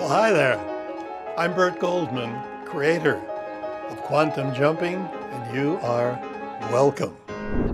Well, hi there. I'm Bert Goldman, creator of quantum jumping, and you are welcome.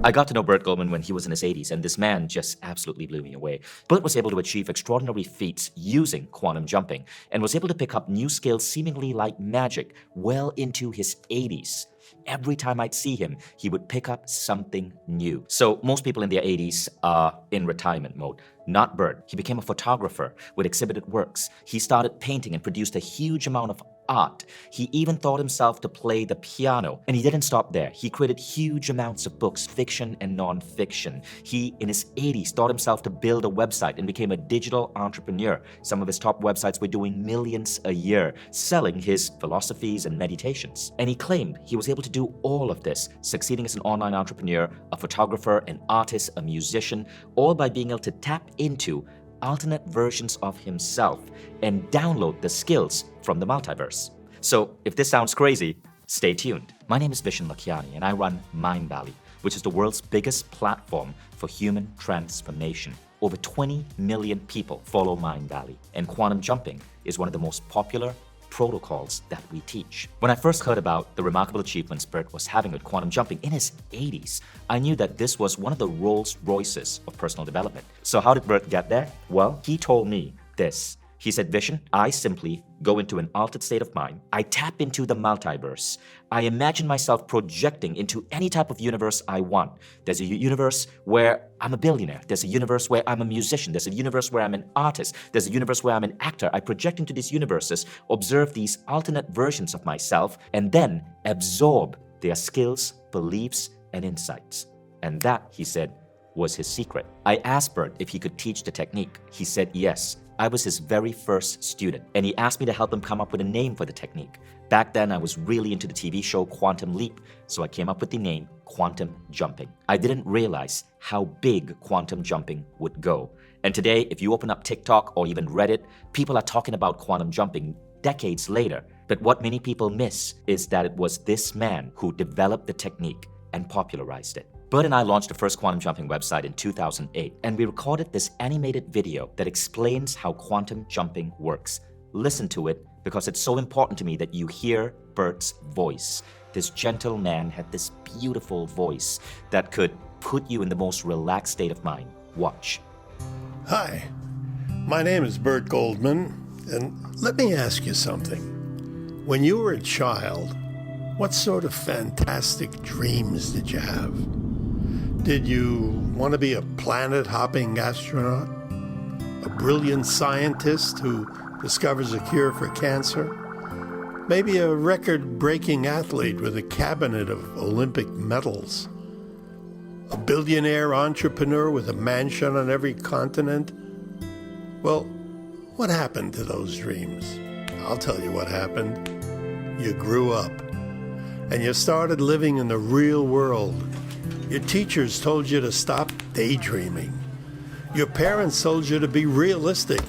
I got to know Bert Goldman when he was in his 80s, and this man just absolutely blew me away. Bert was able to achieve extraordinary feats using quantum jumping and was able to pick up new skills seemingly like magic well into his 80s. Every time I'd see him, he would pick up something new. So most people in their 80s are in retirement mode. Not Bert. He became a photographer with exhibited works. He started painting and produced a huge amount of art. He even taught himself to play the piano. And he didn't stop there. He created huge amounts of books, fiction and non-fiction. He, in his 80s, taught himself to build a website and became a digital entrepreneur. Some of his top websites were doing millions a year, selling his philosophies and meditations. And he claimed he was able to do all of this, succeeding as an online entrepreneur, a photographer, an artist, a musician, all by being able to tap into alternate versions of himself and download the skills from the multiverse. So if this sounds crazy, stay tuned. My name is Vishen Lakhiani and I run Mindvalley, which is the world's biggest platform for human transformation. Over 20 million people follow Mindvalley, and quantum jumping is one of the most popular protocols that we teach. When I first heard about the remarkable achievements Bert was having with quantum jumping in his 80s, I knew that this was one of the Rolls Royces of personal development. So how did Bert get there? Well, he told me this. He said, Vishen, I simply go into an altered state of mind. I tap into the multiverse. I imagine myself projecting into any type of universe I want. There's a universe where I'm a billionaire. There's a universe where I'm a musician. There's a universe where I'm an artist. There's a universe where I'm an actor. I project into these universes, observe these alternate versions of myself, and then absorb their skills, beliefs, and insights. And that, he said, was his secret. I asked Bert if he could teach the technique. He said yes. I was his very first student, and he asked me to help him come up with a name for the technique. Back then, I was really into the TV show Quantum Leap, so I came up with the name quantum jumping. I didn't realize how big quantum jumping would go. And today, if you open up TikTok or even Reddit, people are talking about quantum jumping decades later. But what many people miss is that it was this man who developed the technique and popularized it. Bert and I launched the first quantum jumping website in 2008, and we recorded this animated video that explains how quantum jumping works. Listen to it because it's so important to me that you hear Bert's voice. This gentle man had this beautiful voice that could put you in the most relaxed state of mind. Watch. Hi, my name is Bert Goldman, and let me ask you something. When you were a child, what sort of fantastic dreams did you have? Did you want to be a planet-hopping astronaut? A brilliant scientist who discovers a cure for cancer? Maybe a record-breaking athlete with a cabinet of Olympic medals? A billionaire entrepreneur with a mansion on every continent? Well, what happened to those dreams? I'll tell you what happened. You grew up, and you started living in the real world. Your teachers told you to stop daydreaming. Your parents told you to be realistic,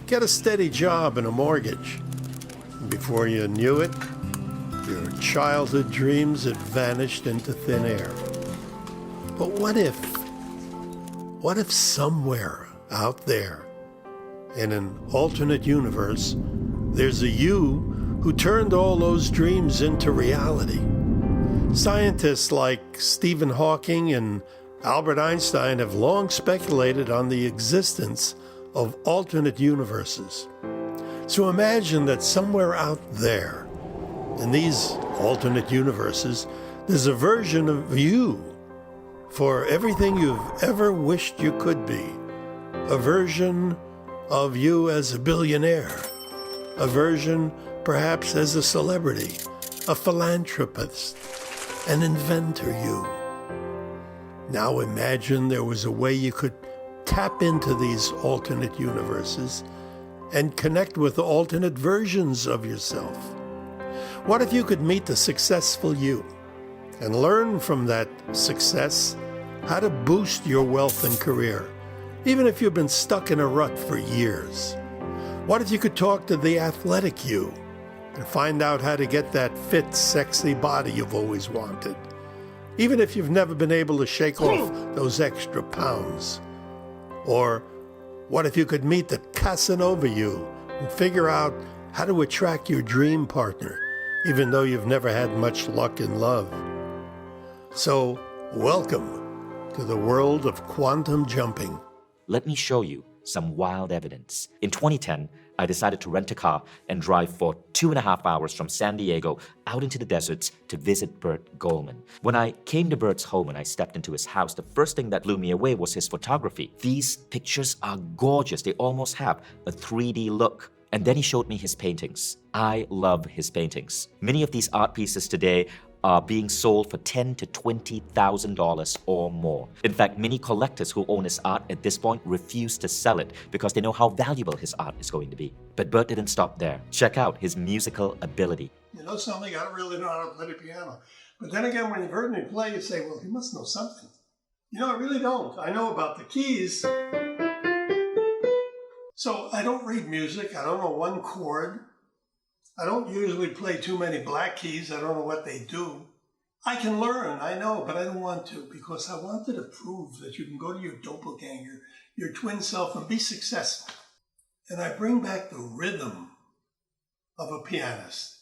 get a steady job and a mortgage. And before you knew it, your childhood dreams had vanished into thin air. But what if somewhere out there, in an alternate universe, there's a you who turned all those dreams into reality? Scientists like Stephen Hawking and Albert Einstein have long speculated on the existence of alternate universes. So imagine that somewhere out there, in these alternate universes, there's a version of you for everything you've ever wished you could be. A version of you as a billionaire. A version perhaps as a celebrity, a philanthropist, an inventor you. Now imagine there was a way you could tap into these alternate universes and connect with alternate versions of yourself. What if you could meet the successful you and learn from that success how to boost your wealth and career, even if you've been stuck in a rut for years? What if you could talk to the athletic you and find out how to get that fit, sexy body you've always wanted, even if you've never been able to shake off those extra pounds? Or what if you could meet the Casanova you, and figure out how to attract your dream partner, even though you've never had much luck in love. So, welcome to the world of quantum jumping. Let me show you some wild evidence. In 2010, I decided to rent a car and drive for 2.5 hours from San Diego out into the deserts to visit Burt Goldman. When I came to Burt's home and I stepped into his house, the first thing that blew me away was his photography. These pictures are gorgeous. They almost have a 3D look. And then he showed me his paintings. I love his paintings. Many of these art pieces today are being sold for $10,000 to $20,000 or more. In fact, many collectors who own his art at this point refuse to sell it because they know how valuable his art is going to be. But Burt didn't stop there. Check out his musical ability. You know something? I don't really know how to play the piano. But then again, when you've heard me play, you say, well, he must know something. You know, I really don't. I know about the keys. So I don't read music. I don't know one chord. I don't usually play too many black keys. I don't know what they do. I can learn, I know, but I don't want to because I wanted to prove that you can go to your doppelganger, your twin self, and be successful. And I bring back the rhythm of a pianist.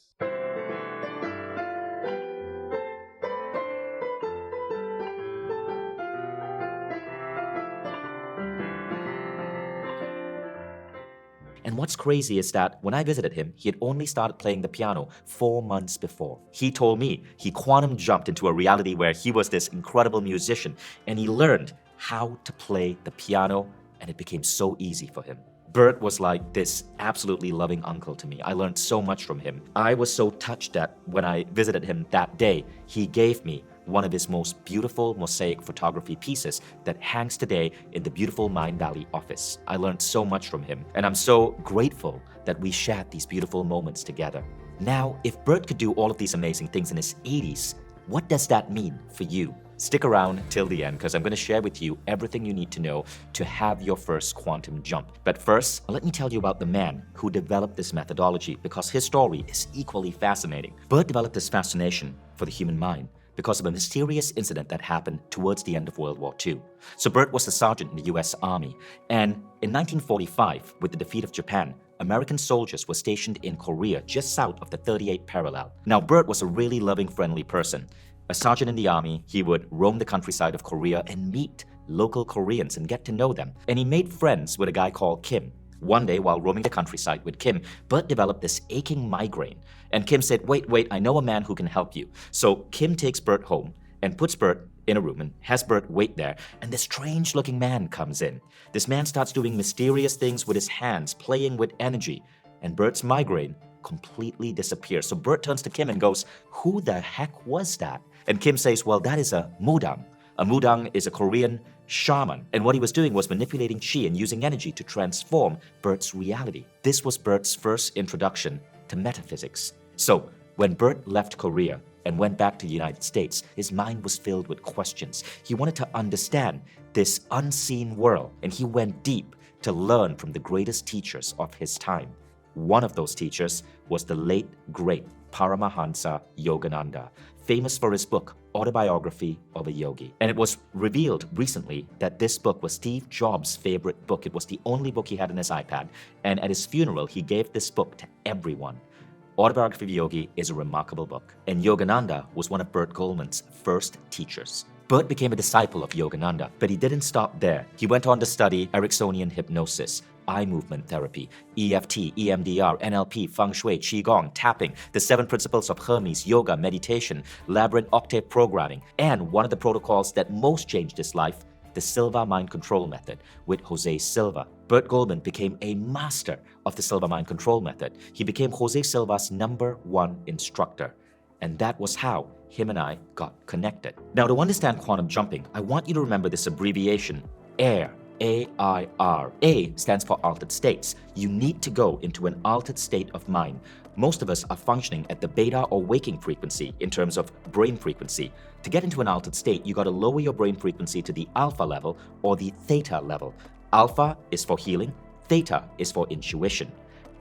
And what's crazy is that when I visited him, he had only started playing the piano 4 months before. He told me he quantum jumped into a reality where he was this incredible musician and he learned how to play the piano and it became so easy for him. Burt was like this absolutely loving uncle to me. I learned so much from him. I was so touched that when I visited him that day, he gave me one of his most beautiful mosaic photography pieces that hangs today in the beautiful Mindvalley office. I learned so much from him, and I'm so grateful that we shared these beautiful moments together. Now, if Burt could do all of these amazing things in his 80s, what does that mean for you? Stick around till the end because I'm going to share with you everything you need to know to have your first quantum jump. But first, let me tell you about the man who developed this methodology because his story is equally fascinating. Burt developed this fascination for the human mind because of a mysterious incident that happened towards the end of World War II. So Burt was a sergeant in the US Army, and in 1945, with the defeat of Japan, American soldiers were stationed in Korea just south of the 38th parallel. Now, Burt was a really loving, friendly person. A sergeant in the army, he would roam the countryside of Korea and meet local Koreans and get to know them. And he made friends with a guy called Kim. One day, while roaming the countryside with Kim, Burt developed this aching migraine. And Kim said, wait, I know a man who can help you. So Kim takes Burt home and puts Burt in a room and has Burt wait there. And this strange-looking man comes in. This man starts doing mysterious things with his hands, playing with energy. And Burt's migraine completely disappears. So Burt turns to Kim and goes, who the heck was that? And Kim says, well, that is a mudang. A mudang is a Korean shaman, and what he was doing was manipulating chi and using energy to transform Burt's reality. This was Burt's first introduction to metaphysics. So, when Burt left Korea and went back to the United States, his mind was filled with questions. He wanted to understand this unseen world, and he went deep to learn from the greatest teachers of his time. One of those teachers was the late, great Paramahansa Yogananda, famous for his book, Autobiography of a Yogi. And it was revealed recently that this book was Steve Jobs' favorite book. It was the only book he had in his iPad. And at his funeral, he gave this book to everyone. Autobiography of a Yogi is a remarkable book. And Yogananda was one of Burt Goldman's first teachers. Burt became a disciple of Yogananda, but he didn't stop there. He went on to study Ericksonian hypnosis, eye movement therapy, EFT, EMDR, NLP, Feng Shui, Qigong, tapping, the 7 principles of Hermes, yoga, meditation, labyrinth octave programming, and one of the protocols that most changed his life, the Silva Mind Control Method with Jose Silva. Burt Goldman became a master of the Silva Mind Control Method. He became Jose Silva's #1 instructor. And that was how him and I got connected. Now, to understand quantum jumping, I want you to remember this abbreviation, AIR. A-I-R. A stands for altered states. You need to go into an altered state of mind. Most of us are functioning at the beta or waking frequency in terms of brain frequency. To get into an altered state, you got to lower your brain frequency to the alpha level or the theta level. Alpha is for healing, theta is for intuition.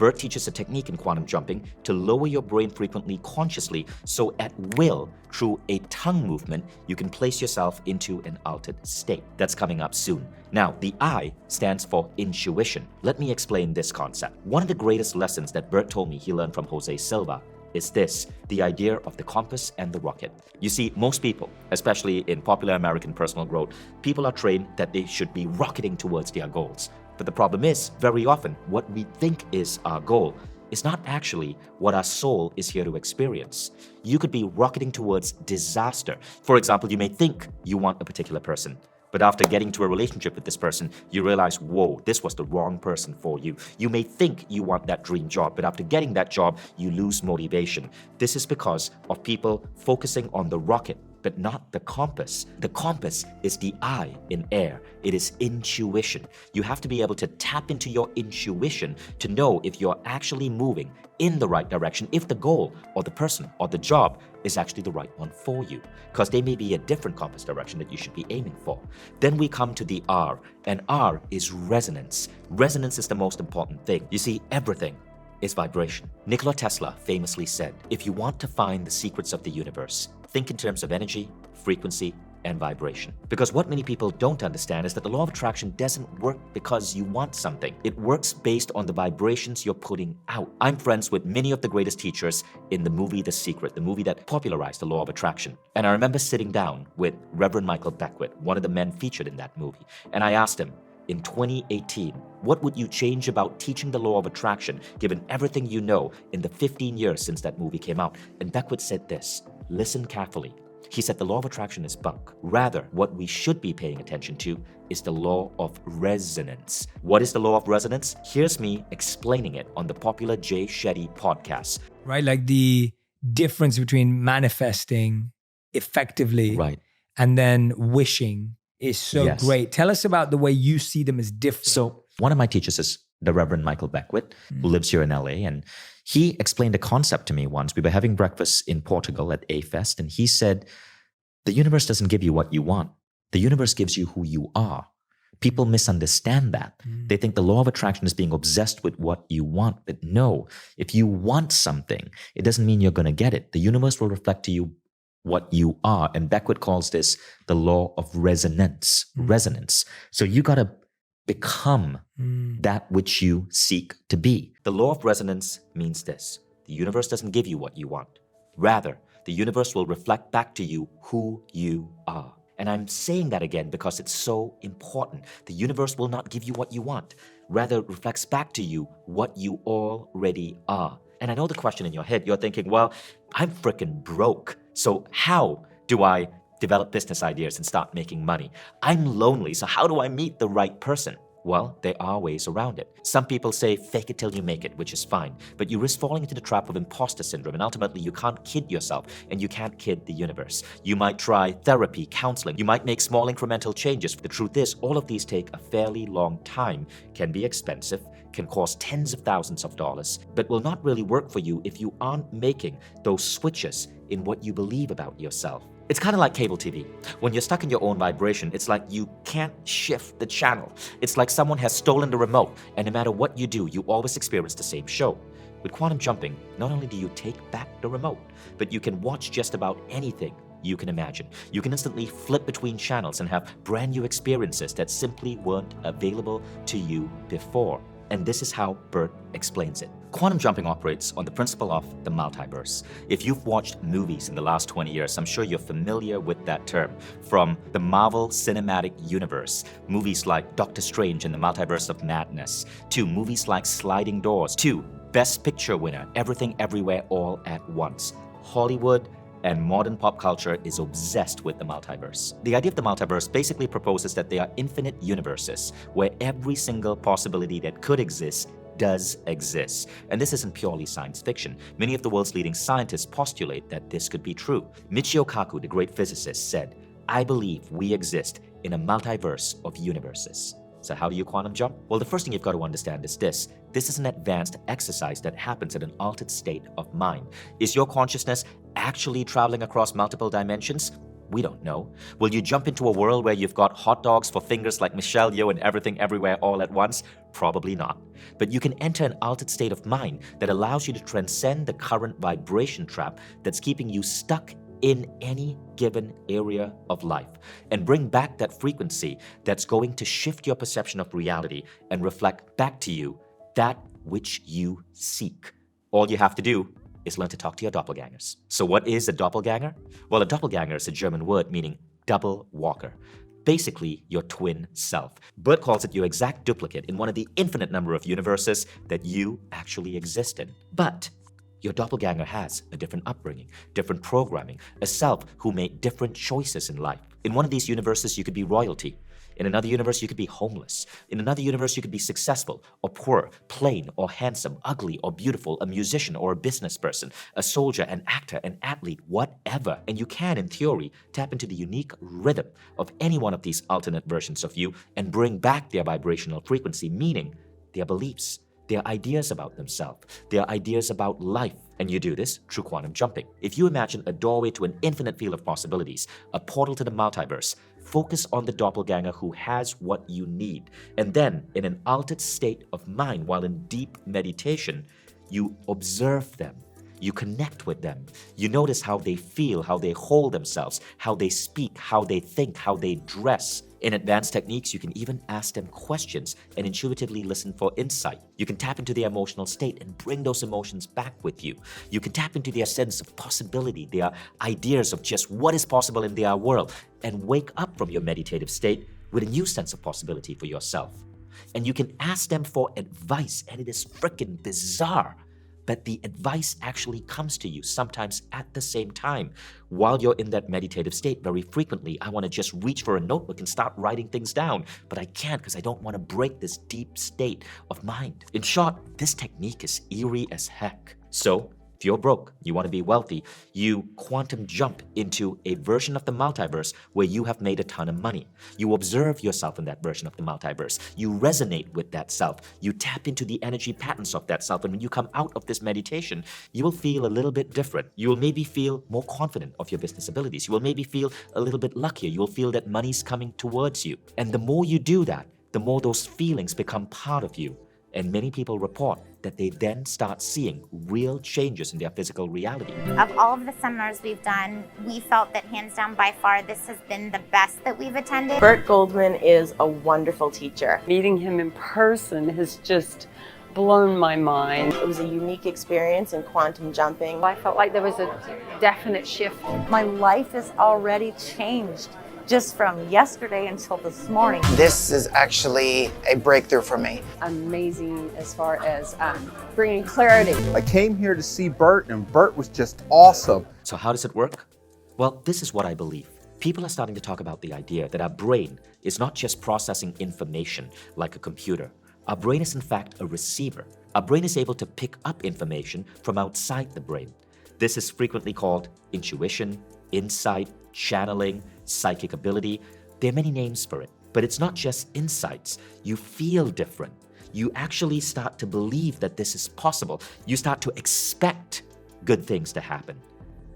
Bert teaches a technique in quantum jumping to lower your brain frequently consciously, so at will, through a tongue movement, you can place yourself into an altered state. That's coming up soon. Now, the I stands for intuition. Let me explain this concept. One of the greatest lessons that Bert told me he learned from Jose Silva is this, the idea of the compass and the rocket. You see, most people, especially in popular American personal growth, people are trained that they should be rocketing towards their goals. But the problem is, very often, what we think is our goal is not actually what our soul is here to experience. You could be rocketing towards disaster. For example, you may think you want a particular person, but after getting to a relationship with this person, you realize, whoa, this was the wrong person for you. You may think you want that dream job, but after getting that job, you lose motivation. This is because of people focusing on the rocket, but not the compass. The compass is the I in air. It is intuition. You have to be able to tap into your intuition to know if you're actually moving in the right direction, if the goal or the person or the job is actually the right one for you, because they may be a different compass direction that you should be aiming for. Then we come to the R, and R is resonance. Resonance is the most important thing. You see, everything is vibration. Nikola Tesla famously said, if you want to find the secrets of the universe, think in terms of energy, frequency, and vibration. Because what many people don't understand is that the law of attraction doesn't work because you want something. It works based on the vibrations you're putting out. I'm friends with many of the greatest teachers in the movie The Secret, the movie that popularized the law of attraction. And I remember sitting down with Reverend Michael Beckwith, one of the men featured in that movie. And I asked him, in 2018, what would you change about teaching the law of attraction, given everything you know in the 15 years since that movie came out? And Beckwith said this, listen carefully. He said the law of attraction is bunk. Rather, what we should be paying attention to is the law of resonance. What is the law of resonance? Here's me explaining it on the popular Jay Shetty podcast. Right, like the difference between manifesting effectively and then wishing is so great. Tell us about the way you see them as different. So one of my teachers is the Reverend Michael Beckwith, who lives here in LA, and he explained a concept to me once. We were having breakfast in Portugal at A-Fest, and he said, the universe doesn't give you what you want. The universe gives you who you are. People misunderstand that. They think the law of attraction is being obsessed with what you want. But no, if you want something, it doesn't mean you're going to get it. The universe will reflect to you what you are. And Beckwith calls this the law of resonance. Resonance. So you got to become that which you seek to be. The law of resonance means this. The universe doesn't give you what you want. Rather, the universe will reflect back to you who you are. And I'm saying that again because it's so important. The universe will not give you what you want. Rather, it reflects back to you what you already are. And I know the question in your head, you're thinking, well, I'm freaking broke. So how do I develop business ideas and start making money? I'm lonely, so how do I meet the right person? Well, there are ways around it. Some people say fake it till you make it, which is fine, but you risk falling into the trap of imposter syndrome, and ultimately you can't kid yourself and you can't kid the universe. You might try therapy, counseling, you might make small incremental changes. The truth is, all of these take a fairly long time, can be expensive, can cost tens of thousands of dollars, but will not really work for you if you aren't making those switches in what you believe about yourself. It's kind of like cable TV. When you're stuck in your own vibration, it's like you can't shift the channel. It's like someone has stolen the remote, and no matter what you do, you always experience the same show. With quantum jumping, not only do you take back the remote, but you can watch just about anything you can imagine. You can instantly flip between channels and have brand new experiences that simply weren't available to you before. And this is how Bert explains it. Quantum jumping operates on the principle of the multiverse. If you've watched movies in the last 20 years, I'm sure you're familiar with that term. From the Marvel Cinematic Universe, movies like Doctor Strange and the Multiverse of Madness, to movies like Sliding Doors, to Best Picture winner, Everything Everywhere All at Once. Hollywood and modern pop culture is obsessed with the multiverse. The idea of the multiverse basically proposes that there are infinite universes where every single possibility that could exist does exist. And this isn't purely science fiction. Many of the world's leading scientists postulate that this could be true. Michio Kaku, the great physicist, said, I believe we exist in a multiverse of universes. So how do you quantum jump? Well, the first thing you've got to understand is this. This is an advanced exercise that happens in an altered state of mind. Is your consciousness actually traveling across multiple dimensions? We don't know. Will you jump into a world where you've got hot dogs for fingers like Michelle Yeoh and Everything Everywhere All at Once? Probably not. But you can enter an altered state of mind that allows you to transcend the current vibration trap that's keeping you stuck in any given area of life and bring back that frequency that's going to shift your perception of reality and reflect back to you that which you seek. All you have to do is learn to talk to your doppelgangers. So what is a doppelganger? Well, a doppelganger is a German word meaning double walker. Basically, your twin self. Bert calls it your exact duplicate in one of the infinite number of universes that you actually exist in. But your doppelganger has a different upbringing, different programming, a self who made different choices in life. In one of these universes, you could be royalty. In another universe, you could be homeless. In another universe, you could be successful or poor, plain or handsome, ugly or beautiful, a musician or a business person, a soldier, an actor, an athlete, whatever. And you can, in theory, tap into the unique rhythm of any one of these alternate versions of you and bring back their vibrational frequency, meaning their beliefs, their ideas about themselves, their ideas about life. And you do this through quantum jumping. If you imagine a doorway to an infinite field of possibilities, a portal to the multiverse, focus on the doppelganger who has what you need. And then, in an altered state of mind while in deep meditation, you observe them. You connect with them. You notice how they feel, how they hold themselves, how they speak, how they think, how they dress. In advanced techniques, you can even ask them questions and intuitively listen for insight. You can tap into their emotional state and bring those emotions back with you. You can tap into their sense of possibility, their ideas of just what is possible in their world, and wake up from your meditative state with a new sense of possibility for yourself. And you can ask them for advice, and it is freaking bizarre. But the advice actually comes to you sometimes at the same time. While you're in that meditative state, very frequently, I want to just reach for a notebook and start writing things down. But I can't because I don't want to break this deep state of mind. In short, this technique is eerie as heck. So, if you're broke, you want to be wealthy, you quantum jump into a version of the multiverse where you have made a ton of money. You observe yourself in that version of the multiverse. You resonate with that self. You tap into the energy patterns of that self. And when you come out of this meditation, you will feel a little bit different. You will maybe feel more confident of your business abilities. You will maybe feel a little bit luckier. You will feel that money's coming towards you. And the more you do that, the more those feelings become part of you. And many people report that they then start seeing real changes in their physical reality. Of all of the seminars we've done, we felt that hands down by far this has been the best that we've attended. Bert Goldman is a wonderful teacher. Meeting him in person has just blown my mind. It was a unique experience in quantum jumping. I felt like there was a definite shift. My life is already changed just from yesterday until this morning. This is actually a breakthrough for me. Amazing as far as bringing clarity. I came here to see Bert, and Bert was just awesome. So how does it work? Well, this is what I believe. People are starting to talk about the idea that our brain is not just processing information like a computer. Our brain is in fact a receiver. Our brain is able to pick up information from outside the brain. This is frequently called intuition, insight, channeling, psychic ability. There are many names for it. But it's not just insights. You feel different. You actually start to believe that this is possible. You start to expect good things to happen.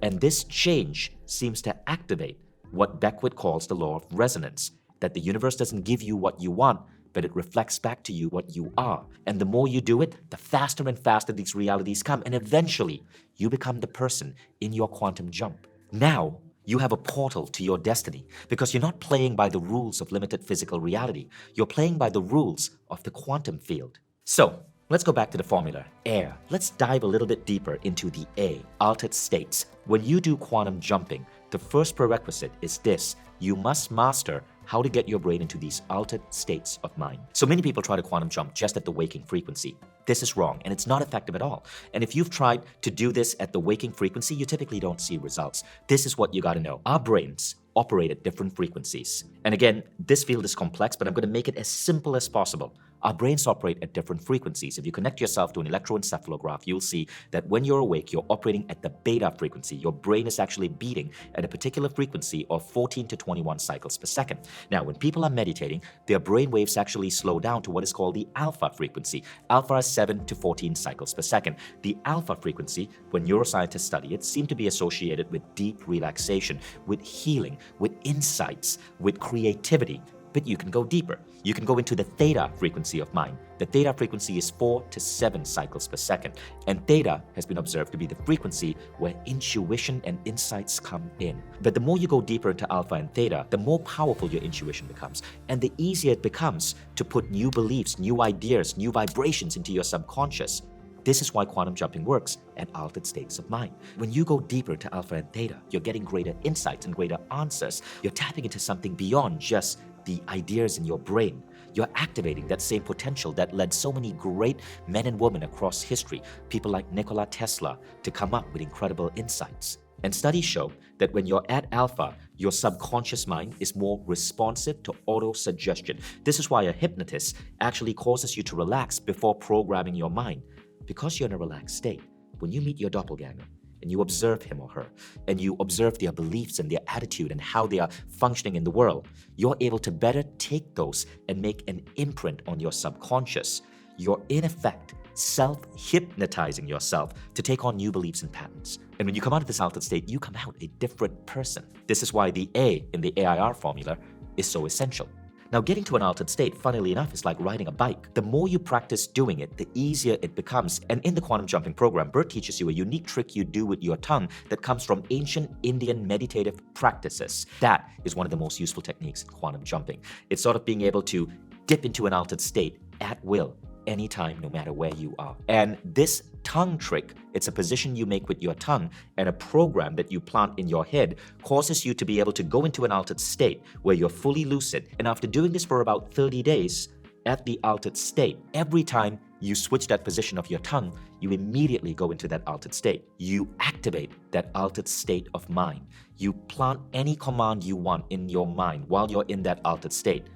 And this change seems to activate what Beckwith calls the law of resonance, that the universe doesn't give you what you want, but it reflects back to you what you are. And the more you do it, the faster and faster these realities come. And eventually, you become the person in your quantum jump. Now, you have a portal to your destiny because you're not playing by the rules of limited physical reality. You're playing by the rules of the quantum field. So, let's go back to the formula, air. Let's dive a little bit deeper into the A, altered states. When you do quantum jumping, the first prerequisite is this: you must master how to get your brain into these altered states of mind. So many people try to quantum jump just at the waking frequency. This is wrong, and it's not effective at all. And if you've tried to do this at the waking frequency, you typically don't see results. This is what you gotta know. Our brains operate at different frequencies. And again, this field is complex, but I'm gonna make it as simple as possible. Our brains operate at different frequencies. If you connect yourself to an electroencephalograph, you'll see that when you're awake, you're operating at the beta frequency. Your brain is actually beating at a particular frequency of 14 to 21 cycles per second. Now, when people are meditating, their brain waves actually slow down to what is called the alpha frequency. Alpha is 7 to 14 cycles per second. The alpha frequency, when neuroscientists study it, seems to be associated with deep relaxation, with healing, with insights, with creativity. but you can go deeper. You can go into the theta frequency of mind. The theta frequency is 4 to 7 cycles per second, and theta has been observed to be the frequency where intuition and insights come in. But the more you go deeper into alpha and theta, the more powerful your intuition becomes, and the easier it becomes to put new beliefs, new ideas, new vibrations into your subconscious. This is why quantum jumping works at altered states of mind. When you go deeper into alpha and theta, you're getting greater insights and greater answers. You're tapping into something beyond just the ideas in your brain. You're activating that same potential that led so many great men and women across history, people like Nikola Tesla, to come up with incredible insights. And studies show that when you're at alpha, your subconscious mind is more responsive to auto-suggestion. This is why a hypnotist actually causes you to relax before programming your mind. Because you're in a relaxed state, when you meet your doppelganger and you observe him or her, and you observe their beliefs and their attitude and how they are functioning in the world, you're able to better take those and make an imprint on your subconscious. You're in effect self-hypnotizing yourself to take on new beliefs and patterns. And when you come out of this altered state, you come out a different person. This is why the A in the AIR formula is so essential. Now, getting to an altered state, funnily enough, is like riding a bike. The more you practice doing it, the easier it becomes. And in the quantum jumping program, Bert teaches you a unique trick you do with your tongue that comes from ancient Indian meditative practices. That is one of the most useful techniques in quantum jumping. It's sort of being able to dip into an altered state at will, anytime, no matter where you are. And this tongue trick, it's a position you make with your tongue and a program that you plant in your head, causes you to be able to go into an altered state where you're fully lucid. And after doing this for about 30 days at the altered state, every time you switch that position of your tongue, you immediately go into that altered state. You activate that altered state of mind. You plant any command you want in your mind while you're in that altered state,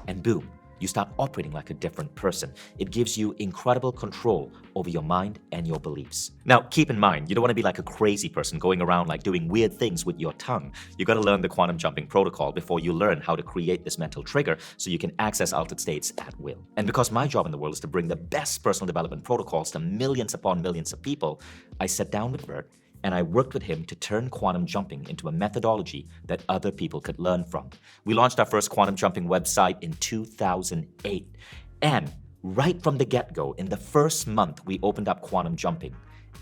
and boom, you start operating like a different person. It gives you incredible control over your mind and your beliefs. Now, keep in mind, you don't want to be like a crazy person going around like doing weird things with your tongue. You got to learn the quantum jumping protocol before you learn how to create this mental trigger so you can access altered states at will. And because my job in the world is to bring the best personal development protocols to millions upon millions of people, I sat down with Bert and I worked with him to turn quantum jumping into a methodology that other people could learn from. We launched our first quantum jumping website in 2008. And right from the get-go, in the first month we opened up quantum jumping,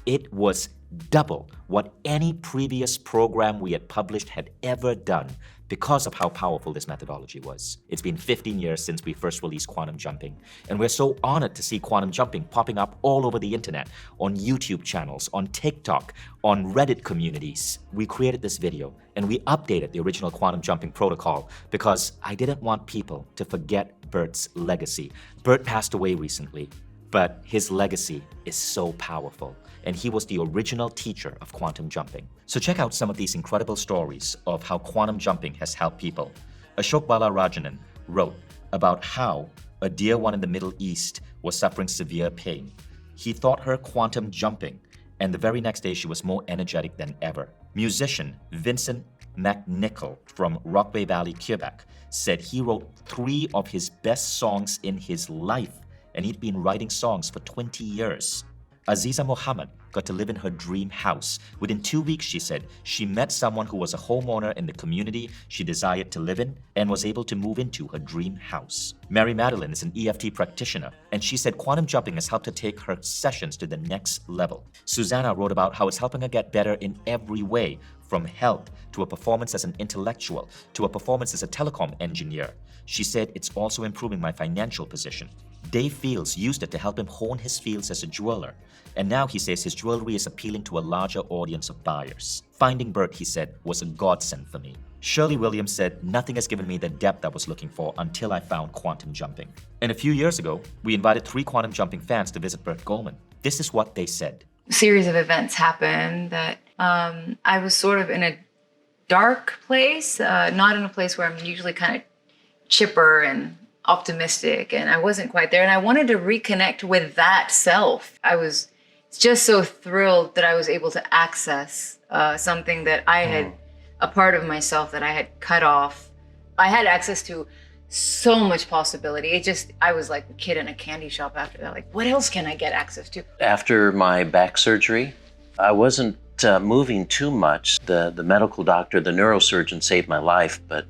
it was double what any previous program we had published had ever done because of how powerful this methodology was. It's been 15 years since we first released quantum jumping, and we're so honored to see quantum jumping popping up all over the internet, on YouTube channels, on TikTok, on Reddit communities. We created this video and we updated the original quantum jumping protocol because I didn't want people to forget Bert's legacy. Bert passed away recently, but his legacy is so powerful, and he was the original teacher of quantum jumping. So check out some of these incredible stories of how quantum jumping has helped people. Ashok Balarajanan wrote about how a dear one in the Middle East was suffering severe pain. He taught her quantum jumping, and the very next day she was more energetic than ever. Musician Vincent McNichol from Rockaway Valley, Quebec, said he wrote 3 of his best songs in his life, and he'd been writing songs for 20 years. Aziza Mohammed got to live in her dream house. Within 2 weeks, she said, she met someone who was a homeowner in the community she desired to live in and was able to move into her dream house. Mary Madeline is an EFT practitioner, and she said quantum jumping has helped her take her sessions to the next level. Susanna wrote about how it's helping her get better in every way, from health to a performance as an intellectual to a performance as a telecom engineer. She said, it's also improving my financial position. Dave Fields used it to help him hone his fields as a jeweler, and now he says his jewelry is appealing to a larger audience of buyers. Finding Bert, he said, was a godsend for me. Shirley Williams said, nothing has given me the depth I was looking for until I found quantum jumping. And a few years ago, we invited 3 quantum jumping fans to visit Bert Goldman. This is what they said. A series of events happened that I was sort of in a dark place, not in a place where I'm usually kind of chipper and optimistic, and I wasn't quite there, and I wanted to reconnect with that self. I was just so thrilled that I was able to access something that I had, a part of myself that I had cut off. I had access to so much possibility. I was like a kid in a candy shop after that. Like, what else can I get access to? After my back surgery, I wasn't moving too much. The medical doctor, the neurosurgeon saved my life, but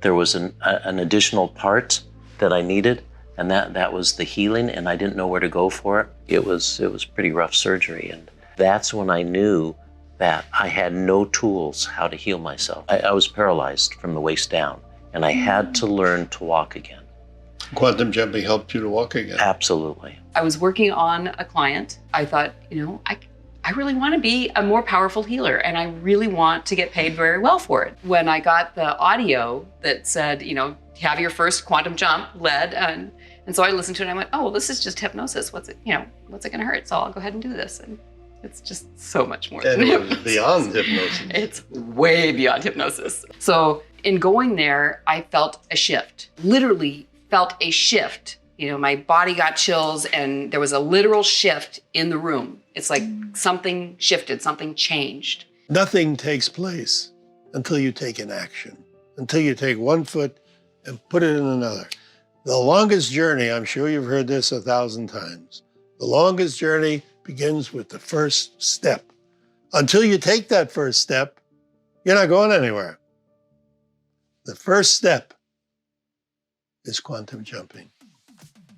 there was an additional part that I needed, and that was the healing, and I didn't know where to go for it. It was pretty rough surgery, and that's when I knew that I had no tools how to heal myself. I was paralyzed from the waist down, and I had to learn to walk again. Quantum jumping helped you to walk again? Absolutely. I was working on a client. I thought, I really want to be a more powerful healer, and I really want to get paid very well for it. When I got the audio that said, have your first quantum jump led, and so I listened to it and I went, oh, well, this is just hypnosis. What's it going to hurt? So I'll go ahead and do this. And it's just so much more than hypnosis. And beyond hypnosis. It's way beyond hypnosis. So in going there, I felt a shift, literally felt a shift. My body got chills and there was a literal shift in the room. It's like something shifted, something changed. Nothing takes place until you take an action, until you take one foot and put it in another. The longest journey, I'm sure you've heard this 1,000 times, the longest journey begins with the first step. Until you take that first step, you're not going anywhere. The first step is quantum jumping.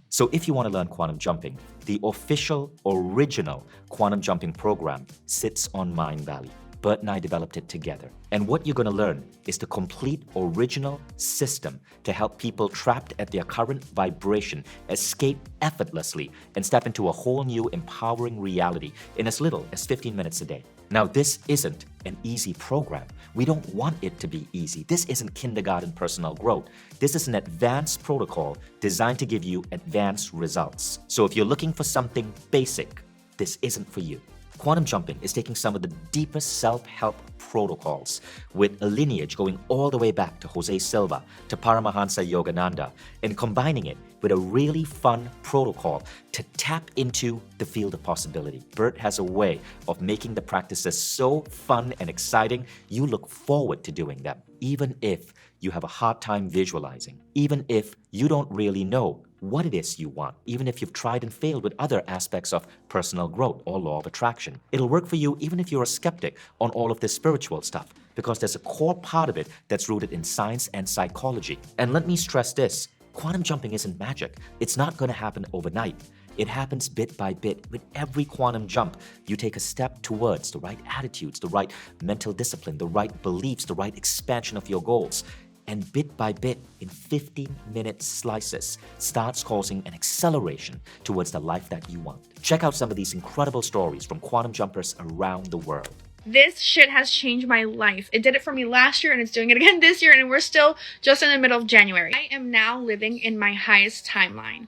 So if you want to learn quantum jumping, the official, original quantum jumping program sits on Mindvalley. Bert and I developed it together. And what you're going to learn is the complete original system to help people trapped at their current vibration escape effortlessly and step into a whole new empowering reality in as little as 15 minutes a day. Now, this isn't an easy program. We don't want it to be easy. This isn't kindergarten personal growth. This is an advanced protocol designed to give you advanced results. So if you're looking for something basic, this isn't for you. Quantum jumping is taking some of the deepest self-help protocols with a lineage going all the way back to Jose Silva, to Paramahansa Yogananda, and combining it with a really fun protocol to tap into the field of possibility. Bert has a way of making the practices so fun and exciting, you look forward to doing them, even if you have a hard time visualizing, even if you don't really know what it is you want, even if you've tried and failed with other aspects of personal growth or law of attraction. It'll work for you even if you're a skeptic on all of this spiritual stuff, because there's a core part of it that's rooted in science and psychology. And let me stress this, quantum jumping isn't magic. It's not going to happen overnight. It happens bit by bit. With every quantum jump, you take a step towards the right attitudes, the right mental discipline, the right beliefs, the right expansion of your goals. And bit by bit, in 15-minute slices, starts causing an acceleration towards the life that you want. Check out some of these incredible stories from quantum jumpers around the world. This shit has changed my life. It did it for me last year and it's doing it again this year, and we're still just in the middle of January. I am now living in my highest timeline.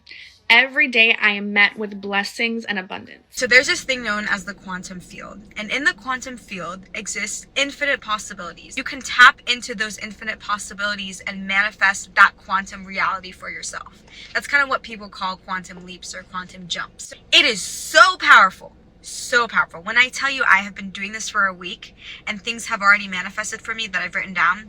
Every day I am met with blessings and abundance. So there's this thing known as the quantum field. And in the quantum field exists infinite possibilities. You can tap into those infinite possibilities and manifest that quantum reality for yourself. That's kind of what people call quantum leaps or quantum jumps. It is so powerful. So powerful. When I tell you I have been doing this for a week and things have already manifested for me that I've written down,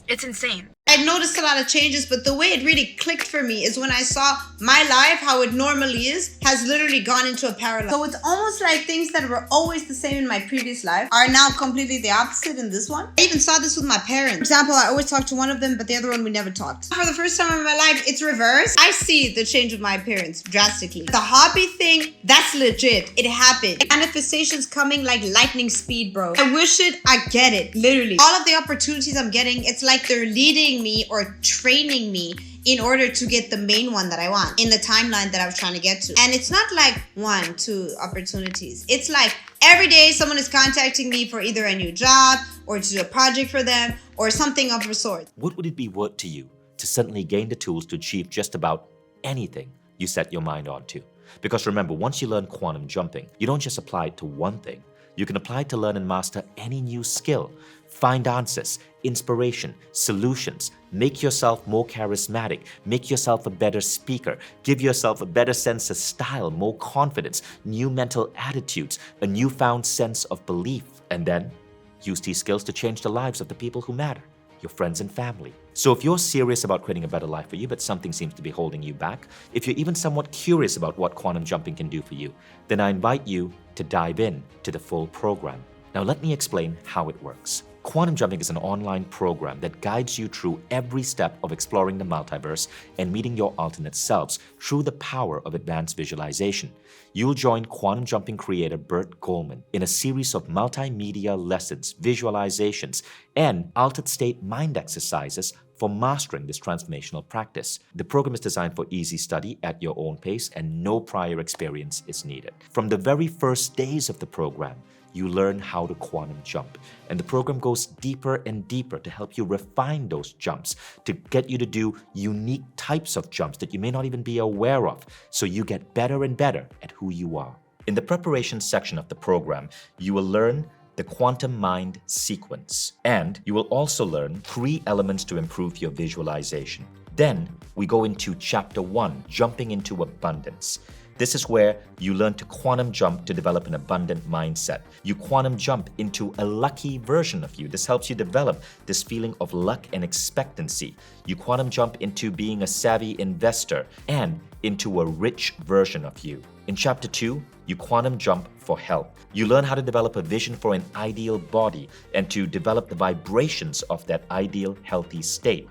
it's insane. I've noticed a lot of changes, but the way it really clicked for me is when I saw my life, how it normally is, has literally gone into a parallel. So it's almost like things that were always the same in my previous life are now completely the opposite in this one. I even saw this with my parents. For example, I always talked to one of them, but the other one we never talked. For the first time in my life, it's reversed. I see the change of my appearance drastically. The hobby thing, that's legit. It happened. Manifestations coming like lightning speed, bro. I wish it, I get it, literally. All of the opportunities I'm getting, it's like they're leading me or training me in order to get the main one that I want in the timeline that I was trying to get to. And it's not like 1, 2 opportunities. It's like every day someone is contacting me for either a new job or to do a project for them or something of the sort. What would it be worth to you to suddenly gain the tools to achieve just about anything you set your mind onto? Because remember, once you learn quantum jumping, you don't just apply it to one thing. You can apply it to learn and master any new skill. Find answers, inspiration, solutions. Make yourself more charismatic. Make yourself a better speaker. Give yourself a better sense of style, more confidence, new mental attitudes, a newfound sense of belief. And then use these skills to change the lives of the people who matter, your friends and family. So if you're serious about creating a better life for you, but something seems to be holding you back, if you're even somewhat curious about what quantum jumping can do for you, then I invite you to dive in to the full program. Now let me explain how it works. Quantum Jumping is an online program that guides you through every step of exploring the multiverse and meeting your alternate selves through the power of advanced visualization. You'll join Quantum Jumping creator Bert Goldman in a series of multimedia lessons, visualizations, and altered state mind exercises for mastering this transformational practice. The program is designed for easy study at your own pace, and no prior experience is needed. From the very first days of the program, you learn how to quantum jump. And the program goes deeper and deeper to help you refine those jumps, to get you to do unique types of jumps that you may not even be aware of, so you get better and better at who you are. In the preparation section of the program, you will learn the quantum mind sequence, and you will also learn 3 elements to improve your visualization. Then we go into chapter 1, jumping into abundance. This is where you learn to quantum jump to develop an abundant mindset. You quantum jump into a lucky version of you. This helps you develop this feeling of luck and expectancy. You quantum jump into being a savvy investor and into a rich version of you. In chapter 2, you quantum jump for health. You learn how to develop a vision for an ideal body and to develop the vibrations of that ideal healthy state.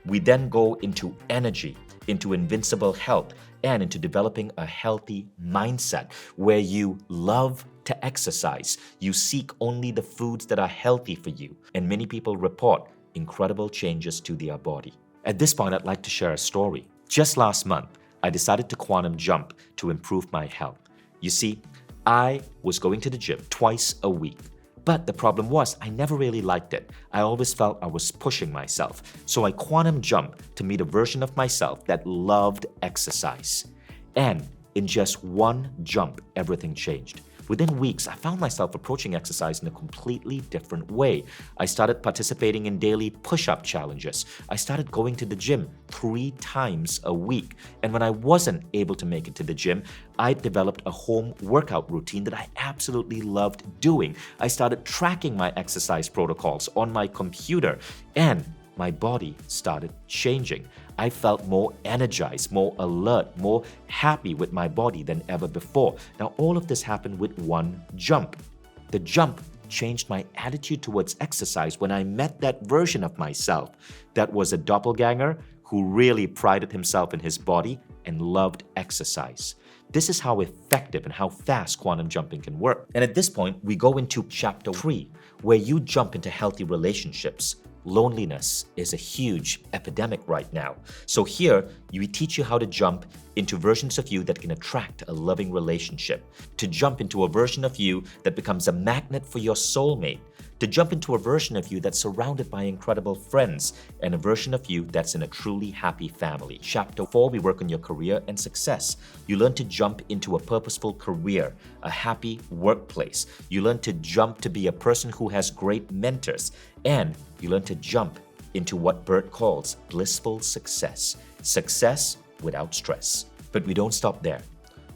We then go into energy, into invincible health, and into developing a healthy mindset where you love to exercise. You seek only the foods that are healthy for you, and many people report incredible changes to their body. At this point, I'd like to share a story. Just last month, I decided to quantum jump to improve my health. You see, I was going to the gym twice a week. But the problem was, I never really liked it. I always felt I was pushing myself. So I quantum jumped to meet a version of myself that loved exercise. And in just one jump, everything changed. Within weeks, I found myself approaching exercise in a completely different way. I started participating in daily push-up challenges. I started going to the gym 3 times a week. And when I wasn't able to make it to the gym, I developed a home workout routine that I absolutely loved doing. I started tracking my exercise protocols on my computer, and my body started changing. I felt more energized, more alert, more happy with my body than ever before. Now, all of this happened with one jump. The jump changed my attitude towards exercise when I met that version of myself that was a doppelganger who really prided himself in his body and loved exercise. This is how effective and how fast quantum jumping can work. And at this point, we go into chapter 3, where you jump into healthy relationships. Loneliness is a huge epidemic right now. So here, we teach you how to jump into versions of you that can attract a loving relationship, to jump into a version of you that becomes a magnet for your soulmate, to jump into a version of you that's surrounded by incredible friends, and a version of you that's in a truly happy family. Chapter 4, we work on your career and success. You learn to jump into a purposeful career, a happy workplace. You learn to jump to be a person who has great mentors, and you learn to jump into what Bert calls blissful success. Success without stress. But we don't stop there.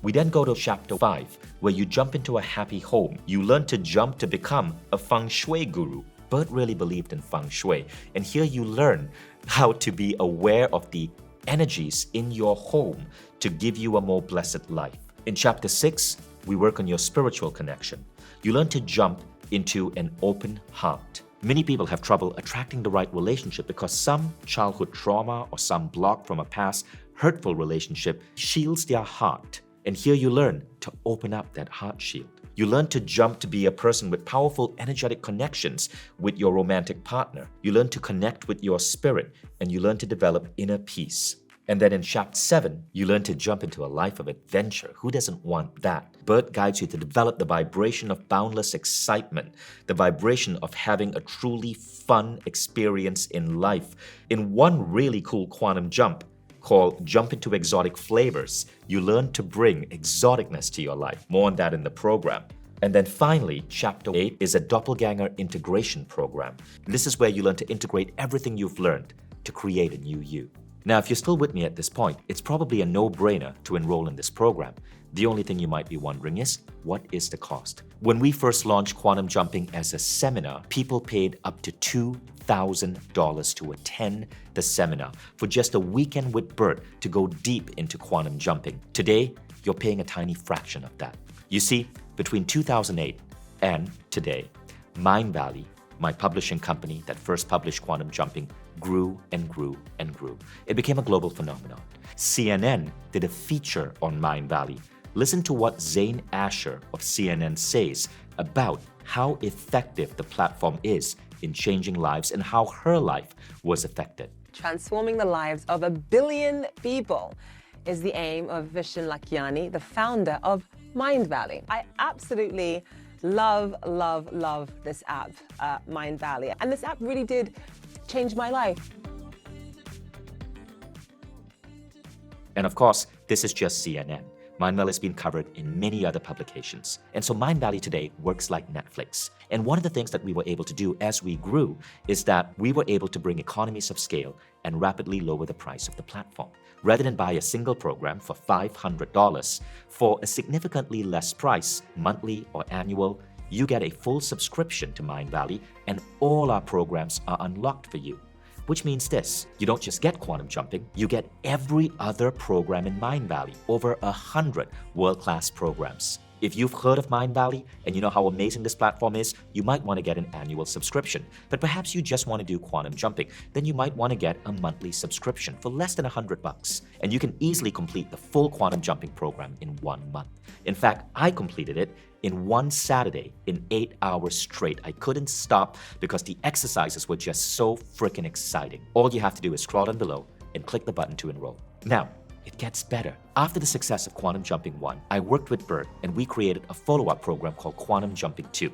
We then go to chapter 5, where you jump into a happy home. You learn to jump to become a feng shui guru. Bert really believed in feng shui, and here you learn how to be aware of the energies in your home to give you a more blessed life. In chapter 6, we work on your spiritual connection. You learn to jump into an open heart. Many people have trouble attracting the right relationship because some childhood trauma or some block from a past hurtful relationship shields their heart. And here you learn to open up that heart shield. You learn to jump to be a person with powerful energetic connections with your romantic partner. You learn to connect with your spirit, and you learn to develop inner peace. And then in chapter 7, you learn to jump into a life of adventure. Who doesn't want that? Bert guides you to develop the vibration of boundless excitement, the vibration of having a truly fun experience in life. In one really cool quantum jump, called Jump into Exotic Flavors, you learn to bring exoticness to your life. More on that in the program. And then finally, chapter 8 is a doppelganger integration program. This is where you learn to integrate everything you've learned to create a new you. Now, if you're still with me at this point, it's probably a no-brainer to enroll in this program. The only thing you might be wondering is, what is the cost? When we first launched Quantum Jumping as a seminar, people paid up to $2,000 to attend the seminar for just a weekend with Bert to go deep into quantum jumping. Today, you're paying a tiny fraction of that. You see, between 2008 and today, Mindvalley my publishing company that first published quantum jumping grew and grew and grew. It became a global phenomenon. CNN did a feature on Mindvalley. Listen to what Zane Asher of CNN says about how effective the platform is in changing lives and how her life was affected. Transforming the lives of 1 billion people is the aim of Vishen Lakhiani, the founder of Mindvalley. I absolutely love this app, Mindvalley. And this app really did change my life. And of course, this is just CNN. Mindvalley has been covered in many other publications. And so Mindvalley today works like Netflix. And one of the things that we were able to do as we grew is that we were able to bring economies of scale and rapidly lower the price of the platform. Rather than buy a single program for $500, for a significantly less price, monthly or annual, you get a full subscription to Mindvalley and all our programs are unlocked for you. Which means this, you don't just get quantum jumping, you get every other program in Mindvalley, over 100 world-class programs. If you've heard of Mindvalley and you know how amazing this platform is, you might want to get an annual subscription. But perhaps you just want to do quantum jumping, then you might want to get a monthly subscription for less than $100. And you can easily complete the full quantum jumping program in 1 month. In fact, I completed it in one Saturday in 8 hours straight. I couldn't stop because the exercises were just so freaking exciting. All you have to do is scroll down below and click the button to enroll. Now, it gets better. After the success of Quantum Jumping 1, I worked with Bert and we created a follow-up program called Quantum Jumping 2.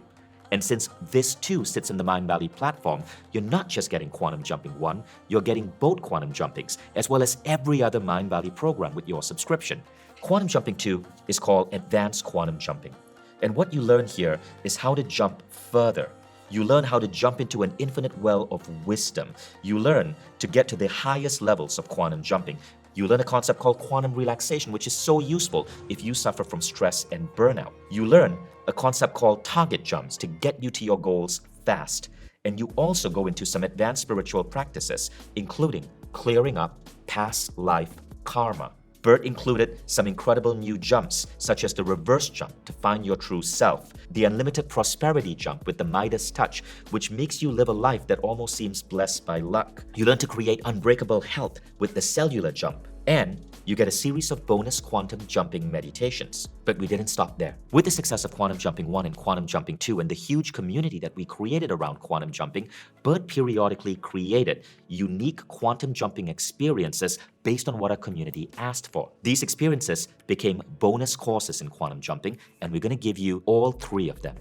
And since this too sits in the Mindvalley platform, you're not just getting Quantum Jumping 1, you're getting both Quantum Jumpings, as well as every other Mindvalley program with your subscription. Quantum Jumping 2 is called Advanced Quantum Jumping. And what you learn here is how to jump further. You learn how to jump into an infinite well of wisdom. You learn to get to the highest levels of quantum jumping. You learn a concept called quantum relaxation, which is so useful if you suffer from stress and burnout. You learn a concept called target jumps to get you to your goals fast. And you also go into some advanced spiritual practices, including clearing up past life karma. Bert included some incredible new jumps, such as the reverse jump to find your true self, the unlimited prosperity jump with the Midas touch, which makes you live a life that almost seems blessed by luck. You learn to create unbreakable health with the cellular jump, and you get a series of bonus quantum jumping meditations. But we didn't stop there. With the success of Quantum Jumping 1 and Quantum Jumping 2 and the huge community that we created around quantum jumping, Bert periodically created unique quantum jumping experiences based on what our community asked for. These experiences became bonus courses in quantum jumping, and we're going to give you all 3 of them.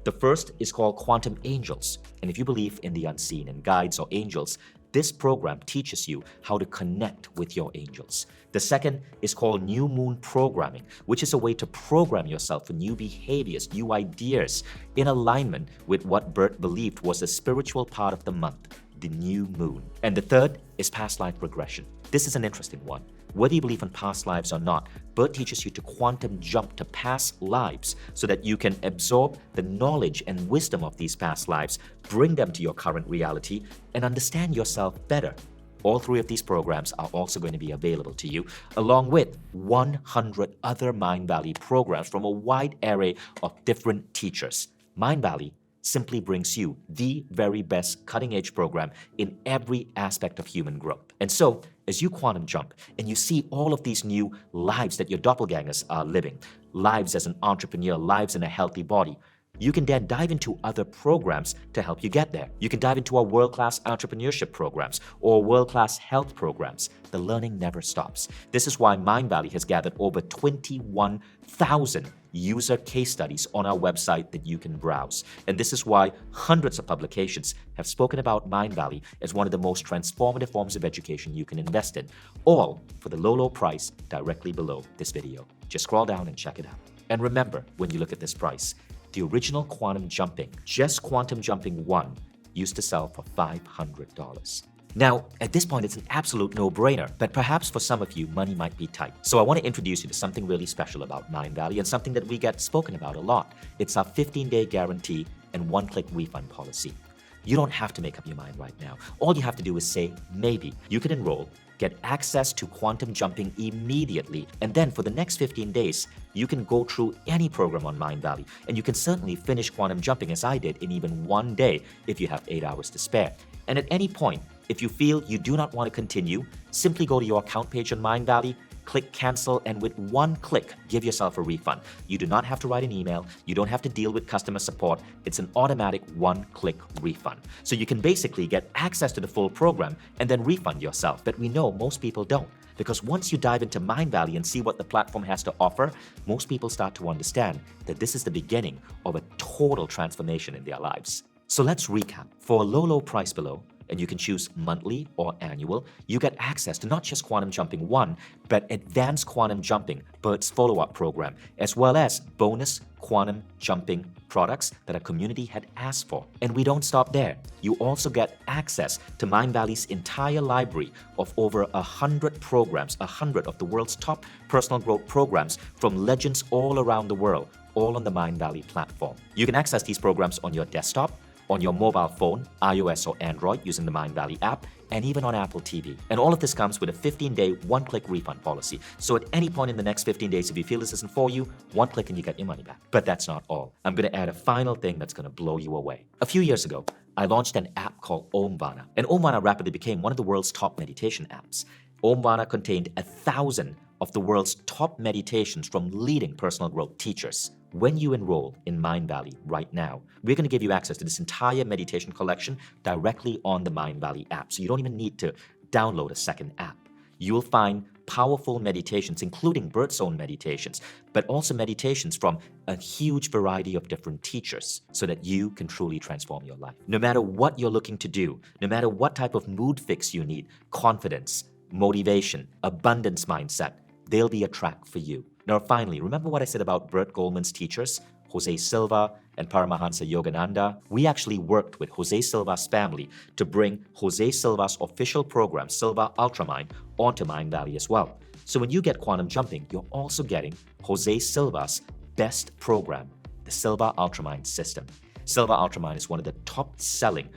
The first is called Quantum Angels, and if you believe in the unseen and guides or angels, this program teaches you how to connect with your angels. The second is called New Moon Programming, which is a way to program yourself for new behaviors, new ideas, in alignment with what Bert believed was the spiritual part of the month, the new moon. And the third is Past Life Regression. This is an interesting one. Whether you believe in past lives or not, Bert teaches you to quantum jump to past lives so that you can absorb the knowledge and wisdom of these past lives, bring them to your current reality, and understand yourself better. All 3 of these programs are also going to be available to you, along with 100 other Mindvalley programs from a wide array of different teachers. Mindvalley simply brings you the very best cutting-edge program in every aspect of human growth. And so, as you quantum jump and you see all of these new lives that your doppelgangers are living, lives as an entrepreneur, lives in a healthy body, you can then dive into other programs to help you get there. You can dive into our world-class entrepreneurship programs or world-class health programs. The learning never stops. This is why Mindvalley has gathered over 21,000 user case studies on our website that you can browse. And this is why hundreds of publications have spoken about Mindvalley as one of the most transformative forms of education you can invest in, all for the low price directly below this video. Just scroll down and check it out. And remember, when you look at this price, the original Quantum Jumping, just Quantum Jumping 1, used to sell for $500. Now, at this point, it's an absolute no-brainer, but perhaps for some of you, money might be tight. So I want to introduce you to something really special about Mindvalley and something that we get spoken about a lot. It's our 15-day guarantee and one-click refund policy. You don't have to make up your mind right now. All you have to do is say maybe. You can enroll, get access to quantum jumping immediately. And then for the next 15 days, you can go through any program on Mindvalley, and you can certainly finish quantum jumping as I did in even one day if you have 8 hours to spare. And at any point, if you feel you do not want to continue, simply go to your account page on Mindvalley, click cancel, and with one click, give yourself a refund. You do not have to write an email. You don't have to deal with customer support. It's an automatic one-click refund. So you can basically get access to the full program and then refund yourself. But we know most people don't, because once you dive into Mindvalley and see what the platform has to offer, most people start to understand that this is the beginning of a total transformation in their lives. So let's recap. For a low price below, and you can choose monthly or annual, you get access to not just Quantum Jumping 1, but Advanced Quantum Jumping, Bert's follow-up program, as well as bonus quantum jumping products that our community had asked for. And we don't stop there. You also get access to Mindvalley's entire library of over 100 programs, 100 of the world's top personal growth programs from legends all around the world, all on the Mindvalley platform. You can access these programs on your desktop, on your mobile phone, iOS or Android using the Mindvalley app, and even on Apple TV. And all of this comes with a 15-day one-click refund policy. So at any point in the next 15 days, if you feel this isn't for you, one click and you get your money back. But that's not all. I'm going to add a final thing that's going to blow you away. A few years ago, I launched an app called Omvana. And Omvana rapidly became one of the world's top meditation apps. Omvana contained 1,000 of the world's top meditations from leading personal growth teachers. When you enroll in Mindvalley right now, we're going to give you access to this entire meditation collection directly on the Mindvalley app. So you don't even need to download a second app. You will find powerful meditations, including Bert's own meditations, but also meditations from a huge variety of different teachers so that you can truly transform your life. No matter what you're looking to do, no matter what type of mood fix you need, confidence, motivation, abundance mindset, there'll be a track for you. Now, finally, remember what I said about Bert Goldman's teachers, Jose Silva and Paramahansa Yogananda? We actually worked with Jose Silva's family to bring Jose Silva's official program, Silva Ultramind, onto Mindvalley as well. So when you get Quantum Jumping, you're also getting Jose Silva's best program, the Silva Ultramind system. Silva Ultramind is one of the top-selling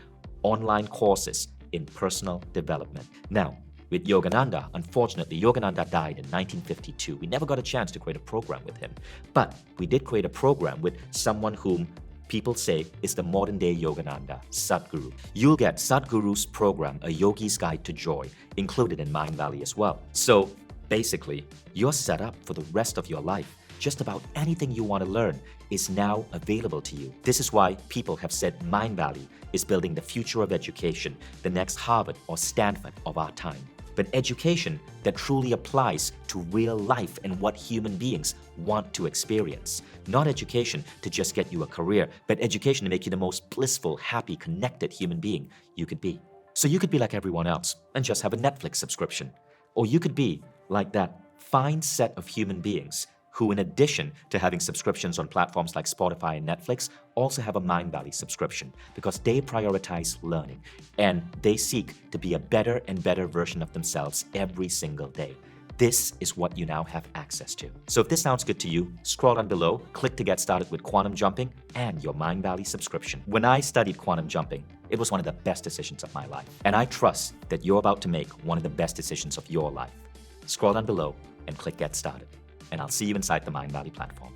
online courses in personal development. Now, with Yogananda, unfortunately, Yogananda died in 1952. We never got a chance to create a program with him. But we did create a program with someone whom people say is the modern-day Yogananda, Sadhguru. You'll get Sadhguru's program, A Yogi's Guide to Joy, included in Mindvalley as well. So basically, you're set up for the rest of your life. Just about anything you want to learn is now available to you. This is why people have said Mindvalley is building the future of education, the next Harvard or Stanford of our time. But education that truly applies to real life and what human beings want to experience. Not education to just get you a career, but education to make you the most blissful, happy, connected human being you could be. So you could be like everyone else and just have a Netflix subscription. Or you could be like that fine set of human beings who, in addition to having subscriptions on platforms like Spotify and Netflix, also have a Mindvalley subscription because they prioritize learning and they seek to be a better and better version of themselves every single day. This is what you now have access to. So if this sounds good to you, scroll down below, click to get started with Quantum Jumping and your Mindvalley subscription. When I studied Quantum Jumping, it was one of the best decisions of my life. And I trust that you're about to make one of the best decisions of your life. Scroll down below and click Get Started. And I'll see you inside the Mindvalley platform.